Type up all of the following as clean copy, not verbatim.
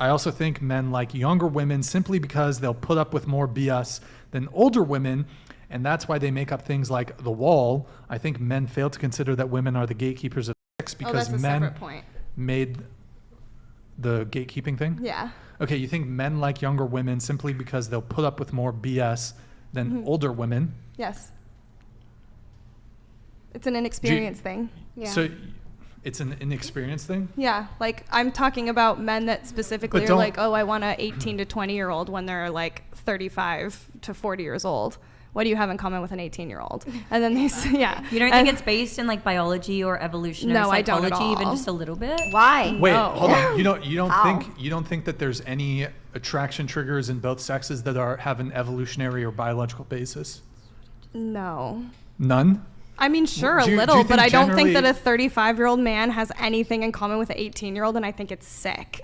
I also think men like younger women simply because they'll put up with more BS than older women, and that's why they make up things like the wall. I think men fail to consider that women are the gatekeepers of sex because that's a men separate point. made the gatekeeping thing? Yeah. Okay, you think men like younger women simply because they'll put up with more BS than older women. Yes. It's an inexperience thing. Yeah. So it's an inexperienced thing? Yeah, like I'm talking about men that specifically But are don't- like, oh, I want a 18 to 20-year-old when they're like 35 to 40 years old. What do you have in common with an 18-year-old? And then they say, yeah. You don't think it's based in like biology or evolutionary No, I don't psychology, at even all. just a little bit? Why? Wait, No. hold on. You don't How? think that there's any attraction triggers in both sexes that have an evolutionary or biological basis? No. None? I mean, sure, Do you a little, think but I don't think that generally- a 35-year-old man has anything in common with an 18-year-old, and I think it's sick.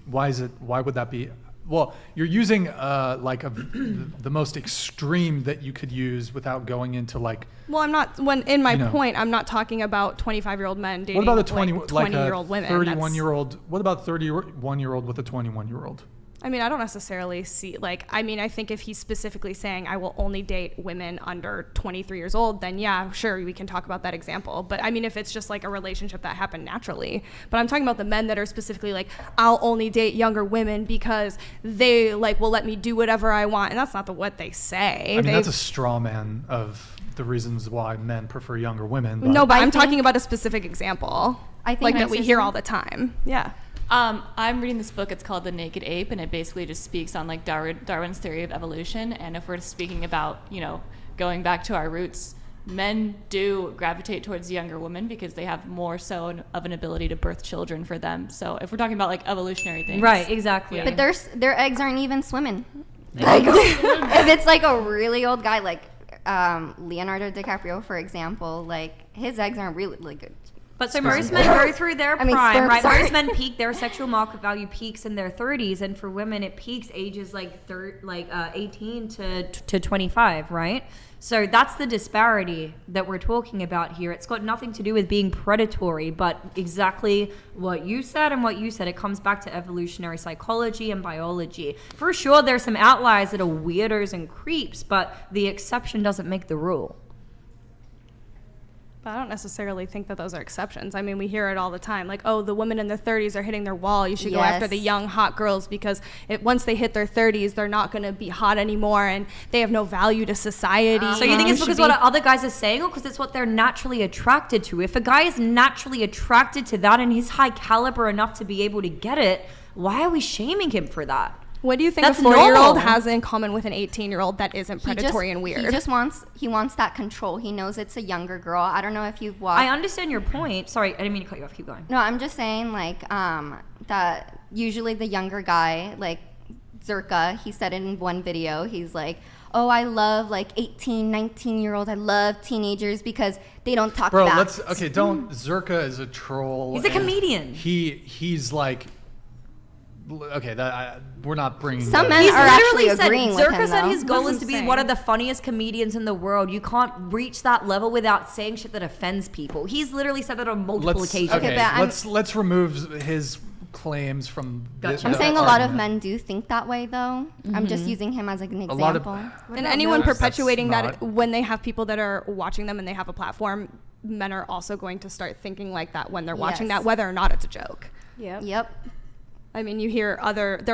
Why would that be? Well, you're using the most extreme that you could use without going into like. Well, I'm not, in my You know. point, I'm not talking about 25-year-old men dating What about a 20-year-old women. 31-year-old? What about 31-year-old with a 21-year-old? I mean, I don't necessarily see, I think if he's specifically saying I will only date women under 23 years old, then yeah, sure, we can talk about that example. But I mean, if it's just like a relationship that happened naturally. But I'm talking about the men that are specifically like, I'll only date younger women because they will let me do whatever I want. And that's not what they say. I mean, that's a straw man of the reasons why men prefer younger women. But No, but I I'm think- talking about a specific example. I think that we hear all the time. Yeah. I'm reading this book. It's called The Naked Ape, and it basically just speaks on like Darwin's theory of evolution. And if we're speaking about, going back to our roots, men do gravitate towards younger women because they have more so of an ability to birth children for them. So if we're talking about like evolutionary things, Right, exactly. Yeah. But their eggs aren't even swimming. Like, if it's like a really old guy, like Leonardo DiCaprio, for example, like his eggs aren't really good. But so most men go through their I mean, prime, sperm, right? sorry. Most men peak, their sexual market value peaks in their 30s, and for women it peaks ages 18 to 25, right? So that's the disparity that we're talking about here. It's got nothing to do with being predatory, but exactly what you said and what you said. It comes back to evolutionary psychology and biology. For sure, there's some outliers that are weirdos and creeps, but the exception doesn't make the rule. But I don't necessarily think that those are exceptions. I mean, we hear it all the time. Like, oh, the women in their 30s are hitting their wall. You should go after the Yes. young, hot girls because once they hit their 30s, they're not going to be hot anymore and they have no value to society. So you think it's should because be- what other guys are saying, or because it's what they're naturally attracted to? If a guy is naturally attracted to that and he's high caliber enough to be able to get it, why are we shaming him for that? What do you think That's a 4-year-old normal. has in common with an 18-year-old that isn't predatory and weird? He wants that control. He knows it's a younger girl. I don't know if you've watched. I understand your point. Sorry, I didn't mean to cut you off. Keep going. No, I'm just saying that usually the younger guy, like Zerka, he said it in one video. He's like, oh, I love 18, 19-year-olds. I love teenagers because they don't talk Bro, back. don't. Zerka is a troll. He's a and comedian. He's like. Okay, we're not bringing. Some that men up. He's are literally actually said, agreeing with Zerka him, said though. his goal That's is to be insane. one of the funniest comedians in the world. You can't reach that level without saying shit that offends people. He's literally said that on multiple occasions. Okay, but let's remove his claims from. Gotcha. I'm the saying a lot of argument. men do think that way, though. I'm just using him as an example. lot of- And anyone That's perpetuating that, not- when they have people that are watching them and they have a platform, men are also going to start thinking like that when they're watching Yes. that, whether or not it's a joke. Yep. I mean, there are other, So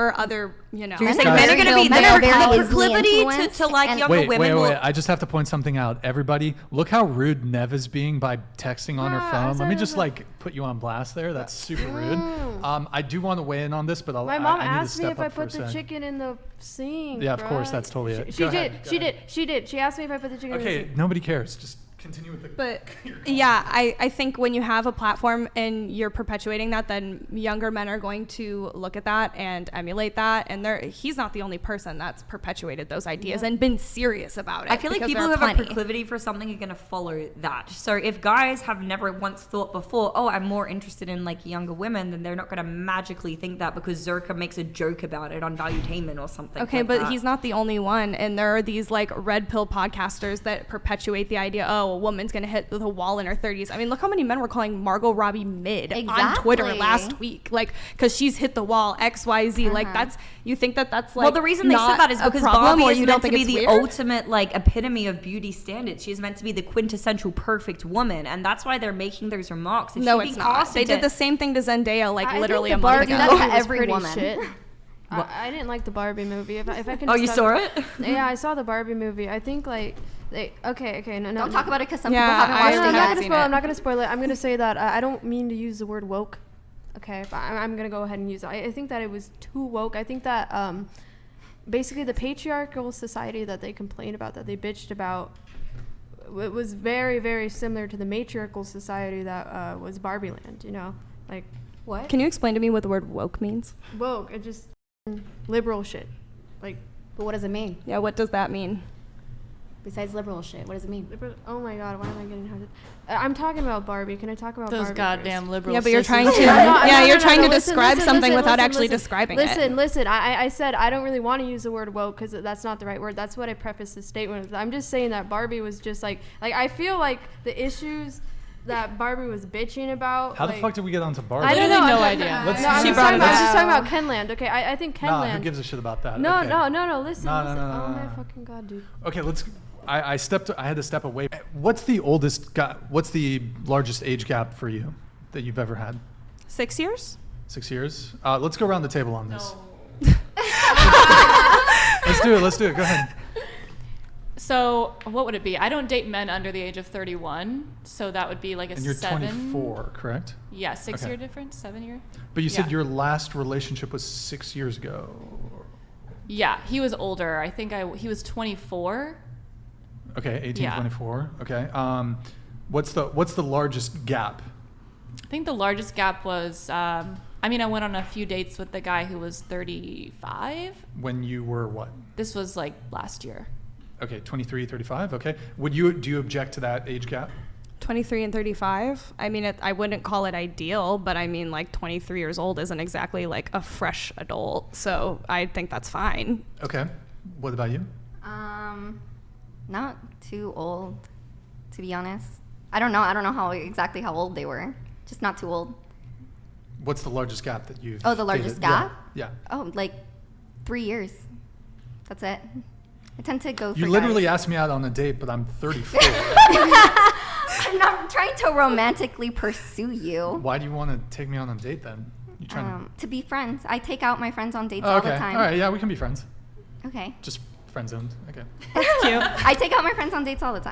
you're Men saying are men are very- going to be men there are very have a easily proclivity influenced to like and- younger Wait, women? wait. I just have to point something out. Everybody, look how rude Nev is being by texting on her phone. Let me just put you on blast there. That's super rude. I do want to weigh in on this, but My mom I need to asked me step if I up for a put the sec. chicken in the sink. Yeah, of course, bruh. that's totally it. She Go did. ahead, She go did. ahead. She did. She asked me if I put the chicken in the Okay, sink. nobody cares. Just continue with the. But yeah, I think when you have a platform and you're perpetuating that, then younger men are going to look at that and emulate that. And he's not the only person that's perpetuated those ideas and been serious about it. I feel like because people there who are have a plenty. proclivity for something are going to follow that. So if guys have never once thought before, oh, I'm more interested in younger women, then they're not going to magically think that because Zerka makes a joke about it on Valuetainment or something. Okay, like but that. he's not the only one. And there are these red pill podcasters that perpetuate the idea, oh, oh, a woman's gonna hit the wall in her 30s. I mean, look how many men were calling Margot Robbie mid on Twitter Exactly. last week, like because she's hit the wall XYZ. Like that's you think that's like well, the reason they said not that is a because problem, Barbie or is you don't meant to think be it's the weird? ultimate like epitome of beauty standards. She's meant to be the quintessential perfect woman, and that's why they're making those remarks. If No, she it's be not. cast They into- did the same thing to Zendaya like I think literally the a month Barbie ago. Do that to movie was every pretty woman. shit. I didn't like the Barbie movie. If I can. Oh, you just saw talk- it? Yeah, I saw the Barbie movie. I think like okay, no. Don't talk about it because some Yeah, people haven't I watched really it I'm not yet. gonna seen spoil. it. I'm not gonna spoil it. I'm gonna say that I don't mean to use the word woke. Okay, but I'm gonna go ahead and use it. I think that it was too woke. I think that basically the patriarchal society that they complained about, that they bitched about, it was very, very similar to the matriarchal society that was Barbie Land. You know, like What? Can you explain to me what the word woke means? woke. It just liberal shit. Like But what does it mean? Yeah, what does that mean? Besides liberal shit, what does it mean? liberal. Oh my God, why am I getting hunted? I'm talking about Barbie. Can I talk about Those Barbie goddamn first? liberal Yeah, but you're sissies. trying to you're trying to describe something without actually describing it. Listen. I said I don't really want to use the word woke because that's not the right word. That's what I prefaced the statement with. I'm just saying that Barbie was just like I feel like the issues that Barbie was bitching about. How the like, fuck did we get onto Barbie? I don't know. Literally no I'm- idea. Let's- No, I'm She just brought talking it about, up. I'm just talking about Kenland. Okay, I think Nah, Kenland. who gives a shit about that? No, Okay. no. Listen. No, listen. no, Oh no, my no. fucking God, dude. Okay, let's. I had to step away. What's the oldest? What's the largest age gap for you that you've ever had? 6 years? 6 years. Let's go around the table on this. Let's do it. Go ahead. So what would it be? I don't date men under the age of 31, so that would be like a And you're 7. 24, correct? Yeah, 6 Okay. year difference, 7 year. But you said Yeah. your last relationship was 6 years ago. Yeah, he was older. I think he was 24. Okay, 18, Yeah. 24. Okay. What's the largest gap? I think the largest gap was. I went on a few dates with the guy who was 35. When you were what? This was like last year. Okay, 23, 35. Okay. Do you object to that age gap? 23 and 35. I mean, I wouldn't call it ideal, but I mean, like 23 years old isn't exactly like a fresh adult, so I think that's fine. Okay. What about you? Not too old, to be honest. I don't know exactly how old they were. Just not too old. What's the largest gap that you've Oh, the largest dated? Yeah, gap? Yeah. Oh, like 3 years. That's it. I tend to go for You literally guys. asked me out on a date, but I'm 34. I'm not trying to romantically pursue you. Why do you want to take me on a date then? You trying To be friends. I take out my friends on dates to? Oh, all okay. the time. All right. Yeah, we can be friends. Okay. Just friend zoned. Okay. Cute. I take out my friends on dates all the time.